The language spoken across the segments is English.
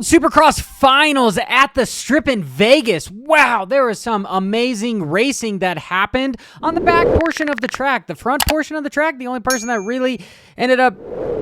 Supercross finals at the Strip in Vegas. Wow, there was some amazing racing that happened on the back portion of the track. The front portion of the track, the only person that really ended up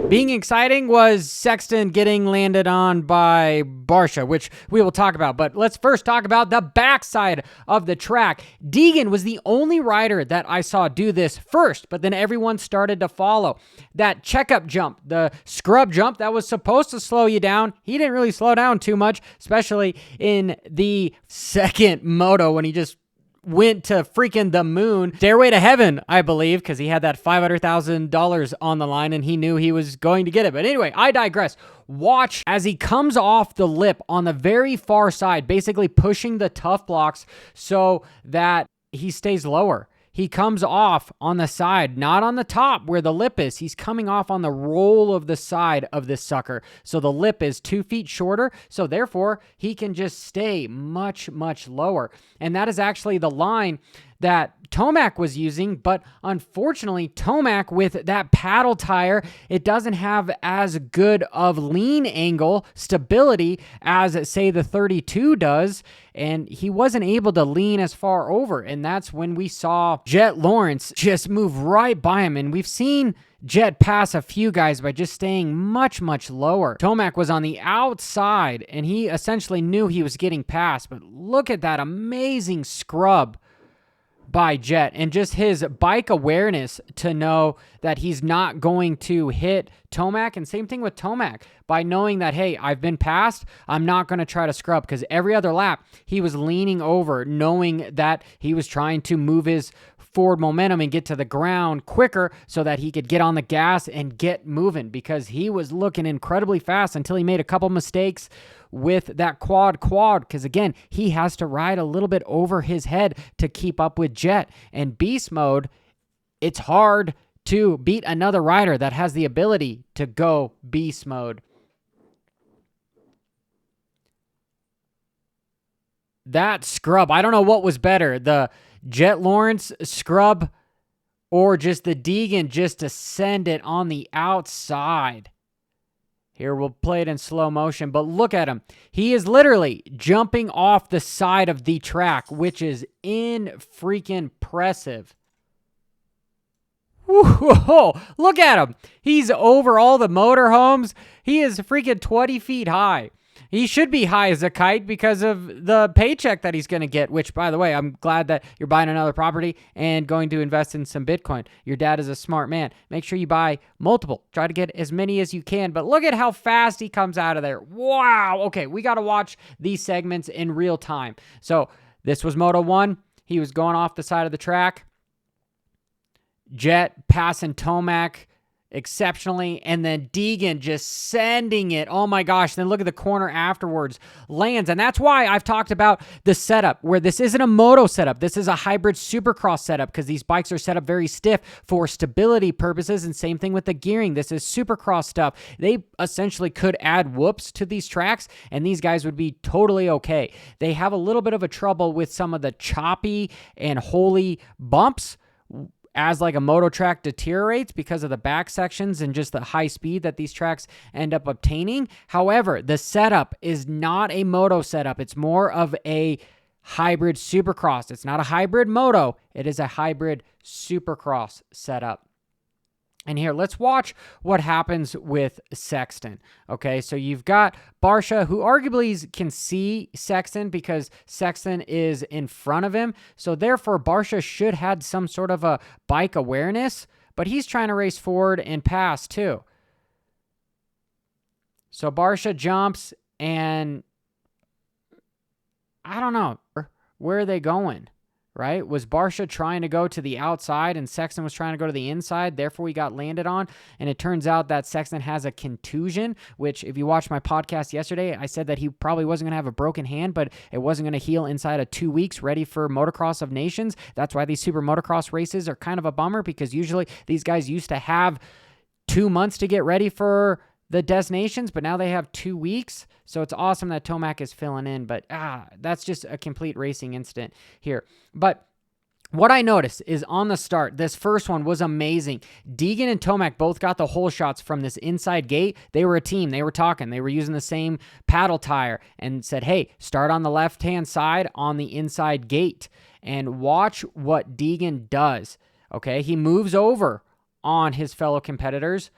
being exciting was Sexton getting landed on by Barcia, which we will talk about. But let's first talk about the backside of the track. Deegan was the only rider that I saw do this first, but then everyone started to follow. That checkup jump, the scrub jump that was supposed to slow you down, he didn't really slow down too much, especially in the second moto when he just went to freaking the moon. Stairway to heaven, I believe, because he had that $500,000 on the line and he knew he was going to get it. But anyway, I digress. Watch as he comes off the lip on the very far side, basically pushing the tough blocks so that he stays lower. He comes off on the side, not on the top where the lip is. He's coming off on the roll of the side of this sucker. So the lip is 2 feet shorter. So therefore, he can just stay much, much lower. And that is actually the line that Tomac was using, but unfortunately, Tomac with that paddle tire, it doesn't have as good of lean angle stability as, say, the 32 does, and he wasn't able to lean as far over, and that's when we saw Jett Lawrence just move right by him, and we've seen Jett pass a few guys by just staying much, much lower. Tomac was on the outside, and he essentially knew he was getting past, but look at that amazing scrub by Jett and just his bike awareness to know that he's not going to hit Tomac. And same thing with Tomac, by knowing that, hey, I've been passed, I'm not going to try to scrub, because every other lap he was leaning over, knowing that he was trying to move his forward momentum and get to the ground quicker so that he could get on the gas and get moving, because he was looking incredibly fast until he made a couple mistakes with that quad, because again, he has to ride a little bit over his head to keep up with Jett. And beast mode, it's hard to beat another rider that has the ability to go beast mode. That scrub, I don't know what was better, the Jett Lawrence scrub or just the Deegan just to send it on the outside. Here, we'll play it in slow motion, but look at him. He is literally jumping off the side of the track, which is impressive. Whoa, look at him. He's over all the motorhomes. He is freaking 20 feet high. He should be high as a kite because of the paycheck that he's going to get, which, by the way, I'm glad that you're buying another property and going to invest in some Bitcoin. Your dad is a smart man. Make sure you buy multiple. Try to get as many as you can, but look at how fast he comes out of there. Wow. Okay, we got to watch these segments in real time. So this was Moto 1. He was going off the side of the track. Jett passing Tomac exceptionally, and then Deegan just sending it. Oh my gosh. Then look at the corner afterwards. Lands. And that's why I've talked about the setup, where this isn't a moto setup. This is a hybrid supercross setup, because these bikes are set up very stiff for stability purposes, and same thing with the gearing. This is supercross stuff. They essentially could add whoops to these tracks, and these guys would be totally okay. They have a little bit of a trouble with some of the choppy and holy bumps as like a moto track deteriorates because of the back sections and just the high speed that these tracks end up obtaining. However, the setup is not a moto setup. It's more of a hybrid supercross. It's not a hybrid moto. It is a hybrid supercross setup. And here, let's watch what happens with Sexton. Okay, so you've got Barcia, who arguably can see Sexton because Sexton is in front of him. So therefore, Barcia should have some sort of a bike awareness, but he's trying to race forward and pass too. So Barcia jumps, and I don't know, where are they going? Right? Was Barcia trying to go to the outside and Sexton was trying to go to the inside? Therefore, he got landed on. And it turns out that Sexton has a contusion, which if you watched my podcast yesterday, I said that he probably wasn't going to have a broken hand, but it wasn't going to heal inside of 2 weeks, ready for Motocross of Nations. That's why these super motocross races are kind of a bummer, because usually these guys used to have 2 months to get ready for the destinations, but now they have 2 weeks. So it's awesome that Tomac is filling in, but that's just a complete racing incident here. But what I noticed is on the start, this first one was amazing. Deegan and Tomac both got the hole shots from this inside gate. They were a team. They were talking. They were using the same paddle tire and said, hey, start on the left-hand side on the inside gate and watch what Deegan does. Okay, he moves over on his fellow competitors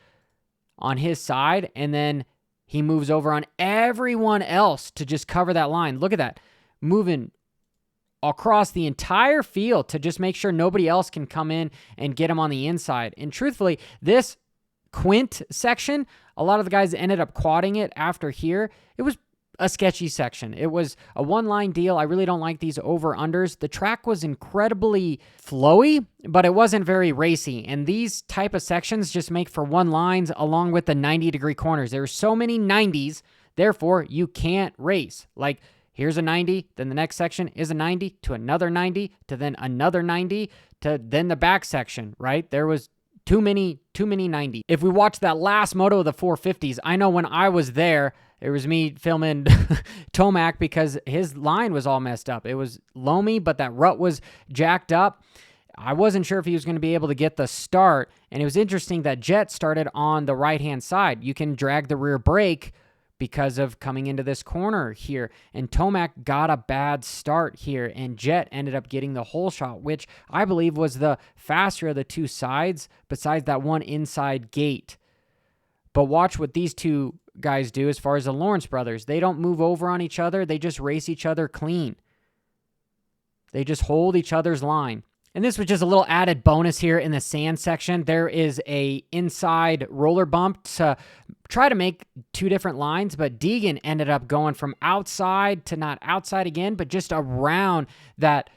on his side, and then he moves over on everyone else to just cover that line. Look at that. Moving across the entire field to just make sure nobody else can come in and get him on the inside. And truthfully, this quint section, a lot of the guys ended up quadding it after here. It was a sketchy section. It was a one-line deal. I really don't like these over-unders. The track was incredibly flowy, but it wasn't very racy. And these type of sections just make for one lines along with the 90-degree corners. There are so many 90s, therefore you can't race. Like, here's a 90, then the next section is a 90, to another 90, to then another 90, to then the back section, right? There was too many 90. If we watch that last moto of the 450s, I know when I was there, it was me filming Tomac because his line was all messed up. It was loamy, but that rut was jacked up. I wasn't sure if he was going to be able to get the start, and it was interesting that Jett started on the right-hand side. You can drag the rear brake because of coming into this corner here. And Tomac got a bad start here, and Jett ended up getting the hole shot, which I believe was the faster of the two sides besides that one inside gate. But watch what these two guys do as far as the Lawrence brothers. They don't move over on each other. They just race each other clean. They just hold each other's line. And this was just a little added bonus here in the sand section. There is a inside roller bump to try to make two different lines, but Deegan ended up going from outside to not outside again, but just around that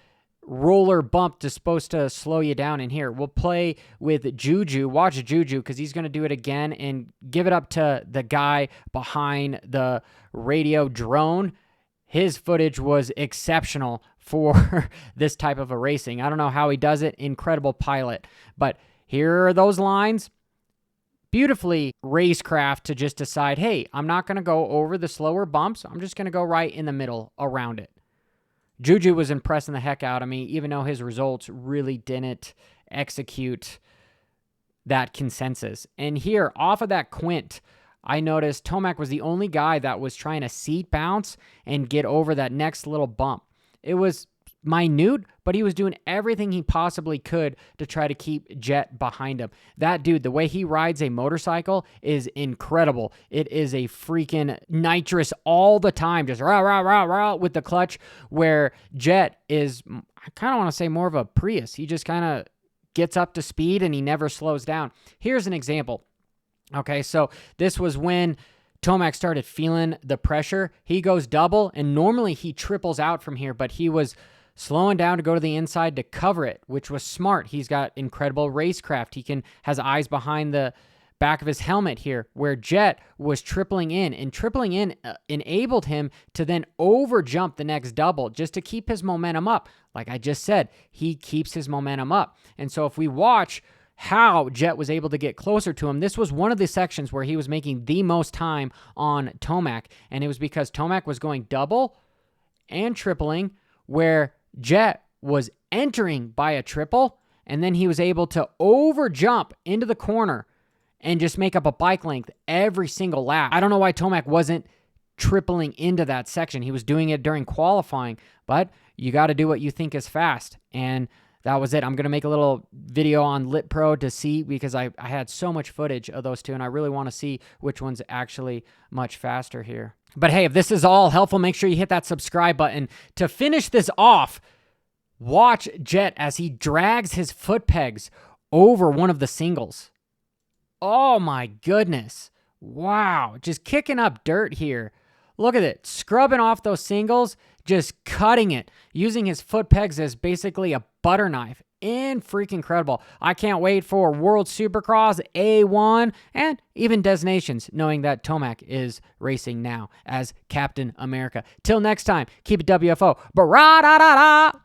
roller bump that's supposed to slow you down in here. We'll play with Juju. Watch Juju because he's going to do it again and give it up to the guy behind the radio drone. His footage was exceptional for this type of a racing. I don't know how he does it. Incredible pilot. But here are those lines. Beautifully racecraft to just decide, hey, I'm not going to go over the slower bumps. I'm just going to go right in the middle around it. Juju was impressing the heck out of me, even though his results really didn't execute that consensus. And here, off of that quint, I noticed Tomac was the only guy that was trying to seat bounce and get over that next little bump. It was minute, but he was doing everything he possibly could to try to keep Jett behind him. That dude, the way he rides a motorcycle is incredible. It is a freaking nitrous all the time, just rah, rah, rah, rah with the clutch, where Jett is, I kind of want to say more of a Prius. He just kind of gets up to speed and he never slows down. Here's an example. Okay, so this was when Tomac started feeling the pressure. He goes double, and normally he triples out from here, but he was slowing down to go to the inside to cover it, which was smart. He's got incredible racecraft. He has eyes behind the back of his helmet here, where Jett was tripling in, and tripling in enabled him to then over jump the next double just to keep his momentum up. Like I just said, he keeps his momentum up. And so if we watch how Jett was able to get closer to him, this was one of the sections where he was making the most time on Tomac, and it was because Tomac was going double and tripling, where Jett was entering by a triple, and then he was able to over jump into the corner and just make up a bike length every single lap. I don't know why Tomac wasn't tripling into that section. He was doing it during qualifying, but you got to do what you think is fast, and that was it. I'm going to make a little video on Lit Pro to see, because I had so much footage of those two, and I really want to see which one's actually much faster here. But hey, if this is all helpful, make sure you hit that subscribe button. To finish this off, watch Jett as he drags his foot pegs over one of the singles. Oh my goodness. Wow. Just kicking up dirt here. Look at it. Scrubbing off those singles, just cutting it, using his foot pegs as basically a butter knife. Freaking incredible. I can't wait for World Supercross, A1, and even Destinations, knowing that Tomac is racing now as Captain America. Till next time, keep it WFO. Ba-ra-da-da-da!